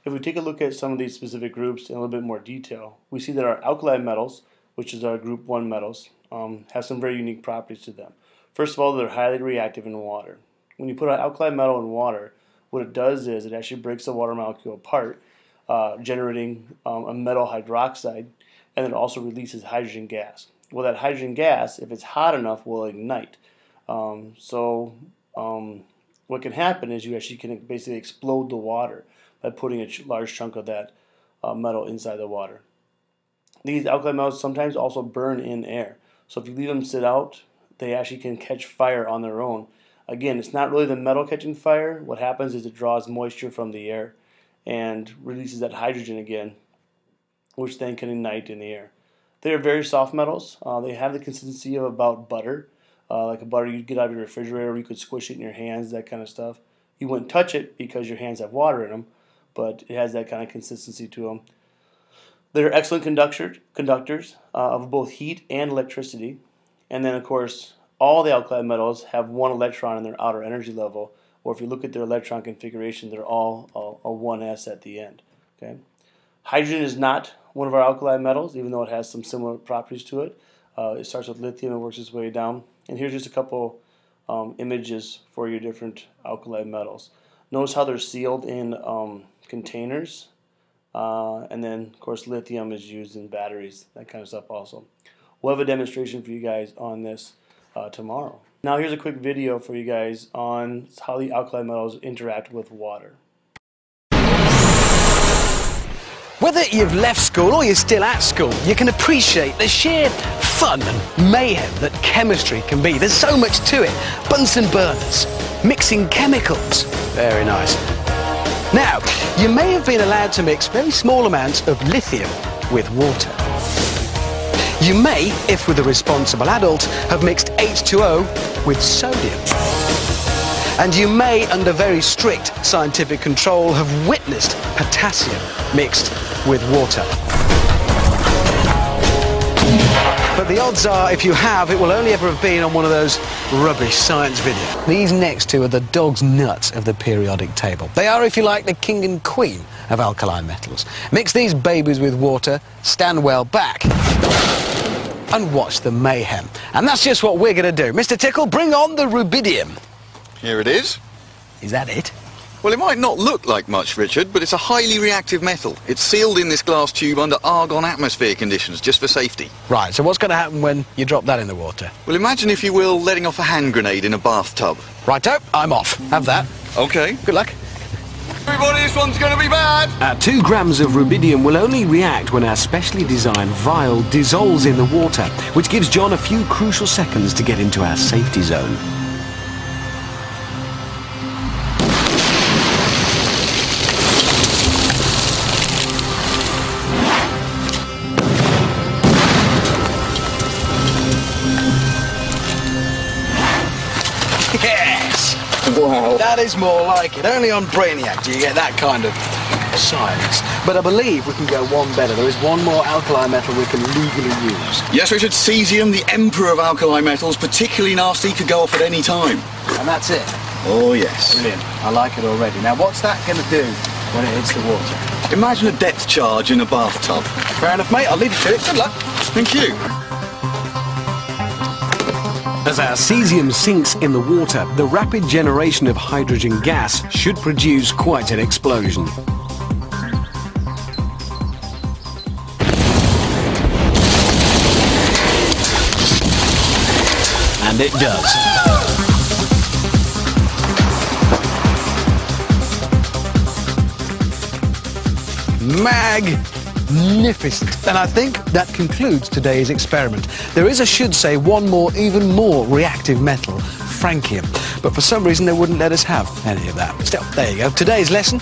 If we take a look at some of these specific groups in a little bit more detail, we see that our alkali metals, which is our group 1 metals, have some very unique properties to them. First of all, they're highly reactive in water. When you put an alkali metal in water, what it does is it actually breaks the water molecule apart, generating a metal hydroxide, and it also releases hydrogen gas. Well, that hydrogen gas, if it's hot enough, will ignite. What can happen is you actually can basically explode the water by putting a large chunk of that metal inside the water. These alkali metals sometimes also burn in air. So if you leave them sit out, they actually can catch fire on their own. Again, it's not really the metal catching fire. What happens is it draws moisture from the air and releases that hydrogen again, which then can ignite in the air. They are very soft metals. They have the consistency of about butter, like a butter you'd get out of your refrigerator. You could squish it in your hands, that kind of stuff. You wouldn't touch it because your hands have water in them, but it has that kind of consistency to them. They're excellent conductors of both heat and electricity. And then, of course, all the alkali metals have one electron in their outer energy level, or if you look at their electron configuration, they're all a 1s at the end. Okay? Hydrogen is not one of our alkali metals, even though it has some similar properties to it. It starts with lithium and works its way down. And here's just a couple images for your different alkali metals. Notice how they're sealed in containers. And then, of course, lithium is used in batteries, that kind of stuff also. We'll have a demonstration for you guys on this tomorrow. Now here's a quick video for you guys on how the alkali metals interact with water. Whether you've left school or you're still at school, you can appreciate the sheer fun and mayhem that chemistry can be. There's so much to it. Bunsen burners, mixing chemicals. Very nice. Now, you may have been allowed to mix very small amounts of lithium with water. You may, if with a responsible adult, have mixed H2O with sodium. And you may, under very strict scientific control, have witnessed potassium mixed with water. But the odds are, if you have, it will only ever have been on one of those rubbish science videos. These next two are the dog's nuts of the periodic table. They are, if you like, the king and queen of alkali metals. Mix these babies with water, stand well back, and watch the mayhem. And that's just what we're going to do. Mr. Tickle, bring on the rubidium. Here it is. Is that it? Well, it might not look like much, Richard, but it's a highly reactive metal. It's sealed in this glass tube under argon atmosphere conditions, just for safety. Right, so what's going to happen when you drop that in the water? Well, imagine, if you will, letting off a hand grenade in a bathtub. Righto, I'm off. Have that. OK. Good luck. Everybody, this one's going to be bad! 2 grams of rubidium will only react when our specially designed vial dissolves in the water, which gives John a few crucial seconds to get into our safety zone. Yes! Wow. That is more like it. Only on Brainiac do you get that kind of science. But I believe we can go one better. There is one more alkali metal we can legally use. Yes, Richard, cesium, the emperor of alkali metals, particularly nasty, could go off at any time. And that's it. Oh, yes. Brilliant. I like it already. Now, what's that going to do when it hits the water? Imagine a depth charge in a bathtub. Fair enough, mate. I'll leave you to it. Good luck. Thank you. As our cesium sinks in the water, the rapid generation of hydrogen gas should produce quite an explosion. And it does. Magnificent. And I think that concludes today's experiment. There is, I should say, one more, even more reactive metal, francium. But for some reason they wouldn't let us have any of that. Still, there you go. Today's lesson.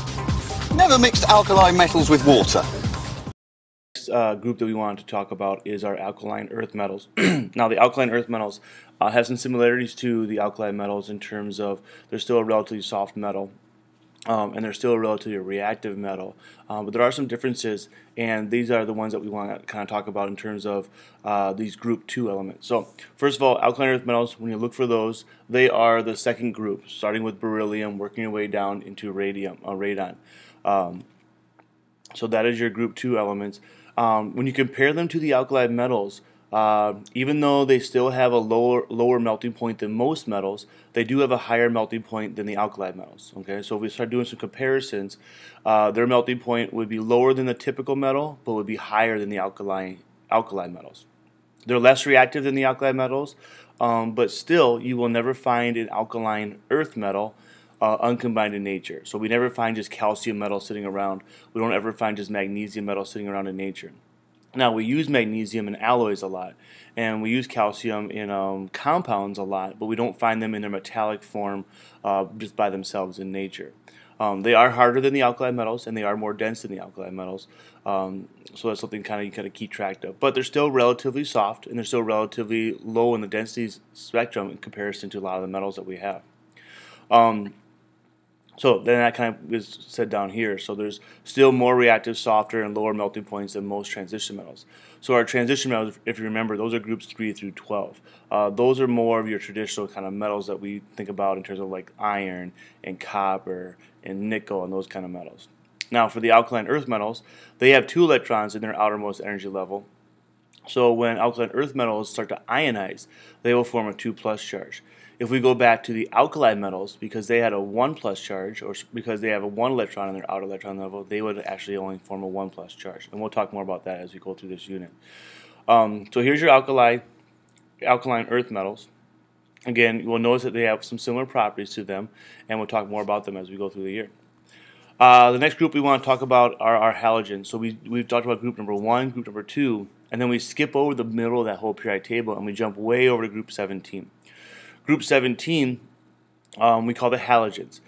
Never mixed alkali metals with water. Next group that we wanted to talk about is our alkaline earth metals. Now, the alkaline earth metals have some similarities to the alkali metals in terms of they're still a relatively soft metal. And they're still a relatively reactive metal, but there are some differences, and these are the ones that we want to kind of talk about in terms of these group 2 elements. So first of all, alkaline earth metals, when you look for those, they are the second group, starting with beryllium, working your way down into radon. So that is your group 2 elements. When you compare them to the alkali metals, even though they still have a lower melting point than most metals, they do have a higher melting point than the alkali metals. Okay, so if we start doing some comparisons, their melting point would be lower than the typical metal, but would be higher than the alkali metals. They're less reactive than the alkali metals, but still, you will never find an alkaline earth metal uncombined in nature. So we never find just calcium metal sitting around. We don't ever find just magnesium metal sitting around in nature. Now, we use magnesium in alloys a lot, and we use calcium in compounds a lot, but we don't find them in their metallic form just by themselves in nature. They are harder than the alkali metals, and they are more dense than the alkali metals. So that's something you kind of keep track of. But they're still relatively soft, and they're still relatively low in the density spectrum in comparison to a lot of the metals that we have. So then that kind of is said down here. So there's still more reactive, softer, and lower melting points than most transition metals. So our transition metals, if you remember, those are groups 3 through 12. Those are more of your traditional kind of metals that we think about in terms of like iron and copper and nickel and those kind of metals. Now for the alkaline earth metals, they have 2 electrons in their outermost energy level. So when alkaline earth metals start to ionize, they will form a 2+ charge. If we go back to the alkali metals, because they had a 1+ charge, or because they have a 1 electron in their outer electron level, they would actually only form a 1+ charge. And we'll talk more about that as we go through this unit. So here's your alkaline earth metals. Again, you will notice that they have some similar properties to them, and we'll talk more about them as we go through the year. The next group we want to talk about are our halogens. So we've talked about group number 1, group number 2, and then we skip over the middle of that whole periodic table and we jump way over to group 17. Group 17 we call the halogens.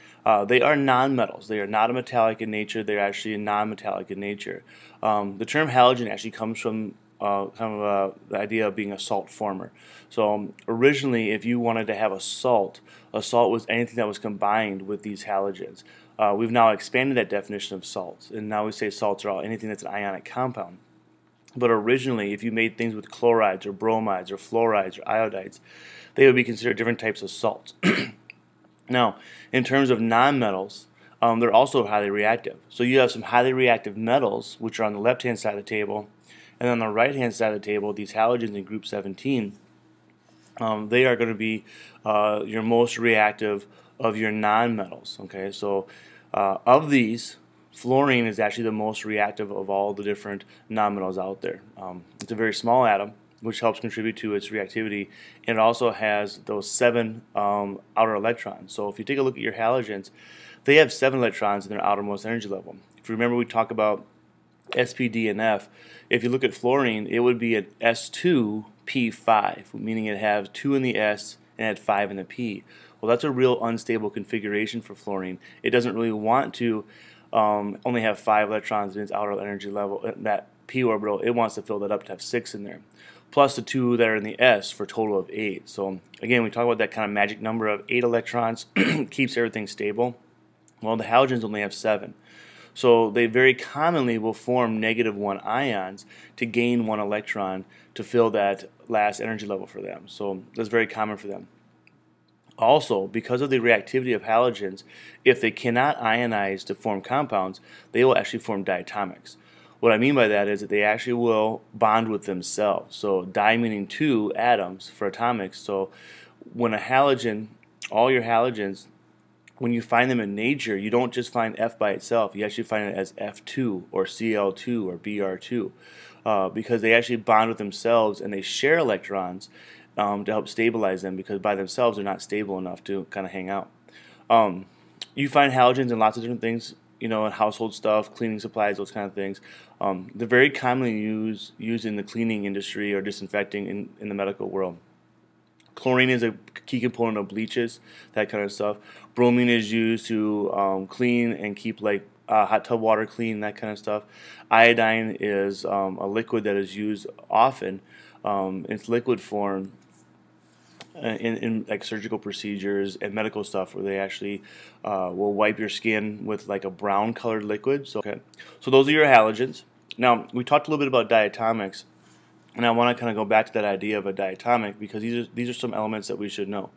They are nonmetals. They are not a metallic in nature. They're actually non-metallic in nature. The term halogen actually comes from the idea of being a salt former. So originally, if you wanted to have a salt was anything that was combined with these halogens. We've now expanded that definition of salts, and now we say salts are anything that's an ionic compound. But originally, if you made things with chlorides or bromides or fluorides or iodides, they would be considered different types of salts. Now, in terms of nonmetals, they're also highly reactive. So you have some highly reactive metals, which are on the left-hand side of the table, and on the right-hand side of the table, these halogens in group 17, they are going to be your most reactive of your nonmetals. Okay, so of these, fluorine is actually the most reactive of all the different nonmetals out there. It's a very small atom, which helps contribute to its reactivity, and it also has those 7 outer electrons. So if you take a look at your halogens, they have 7 electrons in their outermost energy level. If you remember, we talk about sp, d, and f. If you look at fluorine, it would be an S2p5, meaning it has 2 in the S and had 5 in the p. Well, that's a real unstable configuration for fluorine. It doesn't really want to only have 5 electrons in its outer energy level, that p orbital. It wants to fill that up to have 6 in there, plus the 2 that are in the S for a total of 8. So again, we talk about that kind of magic number of 8 electrons keeps everything stable. Well, the halogens only have 7. So they very commonly will form -1 ions to gain 1 electron to fill that last energy level for them. So that's very common for them. Also, because of the reactivity of halogens, if they cannot ionize to form compounds, they will actually form diatomics. What I mean by that is that they actually will bond with themselves. So di meaning 2 atoms for atomics. So when a halogen, all your halogens, when you find them in nature, you don't just find F by itself. You actually find it as F2 or Cl2 or Br2 because they actually bond with themselves and they share electrons to help stabilize them, because by themselves they're not stable enough to kind of hang out. You find halogens in lots of different things, in household stuff, cleaning supplies, those kind of things. They're very commonly used in the cleaning industry or disinfecting in the medical world. Chlorine is a key component of bleaches, that kind of stuff. Bromine is used to clean and keep hot tub water clean, that kind of stuff. Iodine is a liquid that is used often in its liquid form in like surgical procedures and medical stuff, where they actually will wipe your skin with like a brown colored liquid. So those are your halogens. Now, we talked a little bit about diatomics, and I want to kind of go back to that idea of a diatomic, because these are some elements that we should know.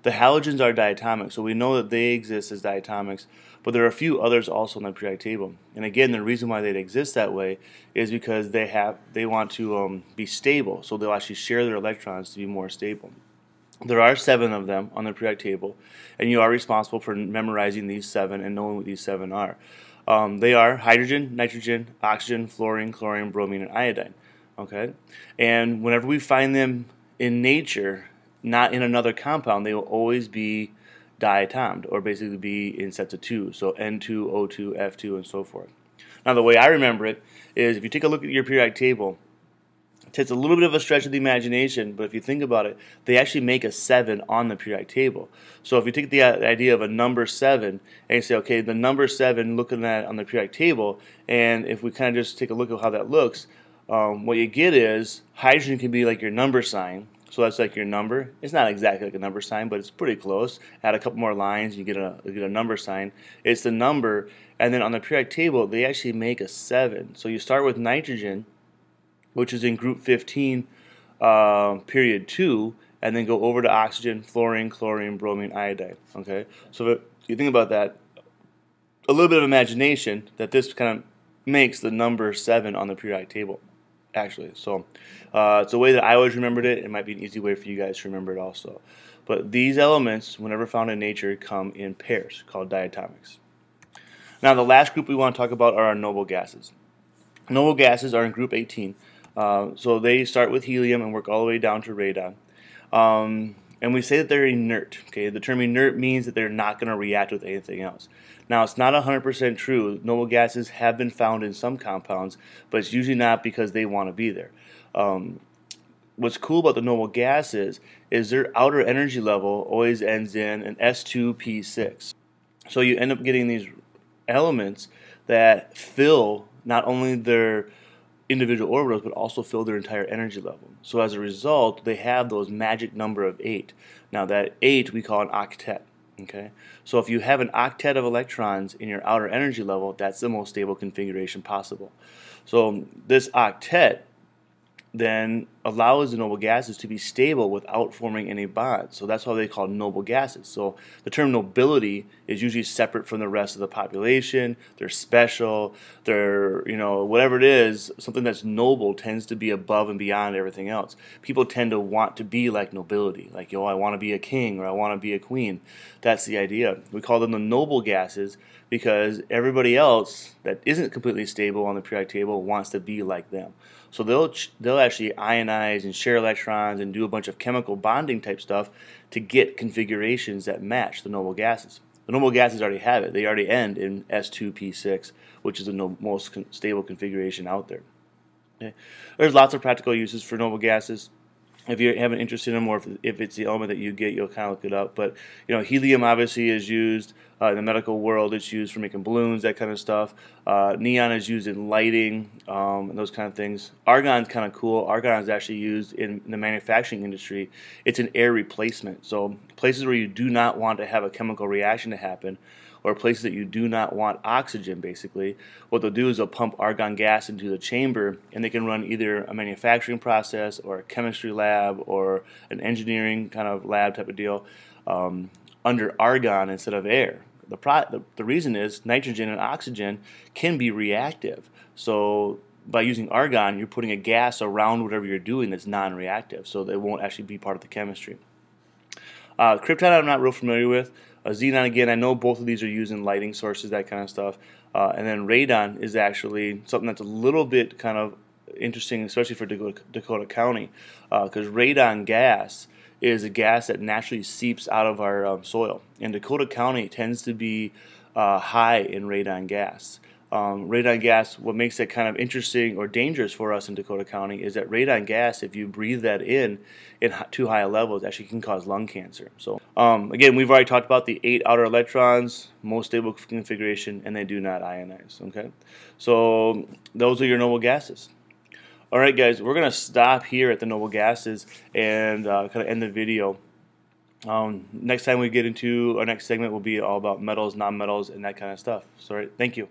The halogens are diatomic, so we know that they exist as diatomics, But there are a few others also on the periodic table. And again, the reason why they'd exist that way is because they want to be stable, so they'll actually share their electrons to be more stable. There are 7 of them on the periodic table, and you are responsible for memorizing these 7 and knowing what these 7 are. They are hydrogen, nitrogen, oxygen, fluorine, chlorine, bromine, and iodine. Okay, and whenever we find them in nature, not in another compound, they will always be diatomed, or basically be in sets of 2, so N2, O2, F2, and so forth. Now, the way I remember it is, if you take a look at your periodic table, it takes a little bit of a stretch of the imagination, but if you think about it, they actually make a 7 on the periodic table. So if you take the idea of a number 7 and you say, okay, the number 7, looking at it on the periodic table, and if we kind of just take a look at how that looks, what you get is hydrogen can be like your number sign. So that's like your number. It's not exactly like a number sign, but it's pretty close. Add a couple more lines, you get a number sign. It's the number, and then on the periodic table, they actually make a 7. So you start with nitrogen, which is in group 15, period 2, and then go over to oxygen, fluorine, chlorine, bromine, iodine. Okay, so if you think about that, a little bit of imagination, that this kind of makes the number 7 on the periodic table, actually. So it's a way that I always remembered it. It might be an easy way for you guys to remember it also. But these elements, whenever found in nature, come in pairs, called diatomics. Now, the last group we want to talk about are our noble gases. Noble gases are in group 18. So they start with helium and work all the way down to radon. And we say that they're inert. Okay, the term inert means that they're not going to react with anything else. Now, it's not 100% true. Noble gases have been found in some compounds, but it's usually not because they want to be there. What's cool about the noble gases is their outer energy level always ends in an S2P6. So you end up getting these elements that fill not only their individual orbitals, but also fill their entire energy level. So as a result, they have those magic number of 8. Now, that 8 we call an octet. Okay, so if you have an octet of electrons in your outer energy level, that's the most stable configuration possible. So this octet then allows the noble gases to be stable without forming any bonds. So that's why they call noble gases. So the term nobility is usually separate from the rest of the population. They're special. They're, you know, whatever it is, something that's noble tends to be above and beyond everything else. People tend to want to be like nobility. Like, yo, I want to be a king, or I want to be a queen. That's the idea. We call them the noble gases because everybody else that isn't completely stable on the periodic table wants to be like them. So they'll actually ionize and share electrons and do a bunch of chemical bonding type stuff to get configurations that match the noble gases. The noble gases already have it. They already end in S2P6, which is the most stable configuration out there. Okay. There's lots of practical uses for noble gases. If you have an interest in them, or if it's the element that you get, you'll kind of look it up. But you know, helium obviously is used in the medical world. It's used for making balloons, that kind of stuff. Neon is used in lighting, and those kind of things. Argon's kind of cool. Argon is actually used in the manufacturing industry. It's an air replacement. So places where you do not want to have a chemical reaction to happen, or places that you do not want oxygen, basically, what they'll do is they'll pump argon gas into the chamber, and they can run either a manufacturing process or a chemistry lab or an engineering kind of lab type of deal under argon instead of air. The reason is nitrogen and oxygen can be reactive. So by using argon, you're putting a gas around whatever you're doing that's non-reactive, so they won't actually be part of the chemistry. Krypton I'm not real familiar with. Xenon, again, I know both of these are used in lighting sources, that kind of stuff. And then radon is actually something that's a little bit kind of interesting, especially for Dakota County, because radon gas is a gas that naturally seeps out of our soil. And Dakota County tends to be high in radon gas. Radon gas, what makes it kind of interesting or dangerous for us in Dakota County is that radon gas, if you breathe that in too high levels, actually can cause lung cancer. So again, we've already talked about the 8 outer electrons, most stable configuration, and they do not ionize. Okay, so those are your noble gases. All right, guys, we're going to stop here at the noble gases and kind of end the video. Next time we get into our next segment will be all about metals, nonmetals, and that kind of stuff. So, all right, thank you.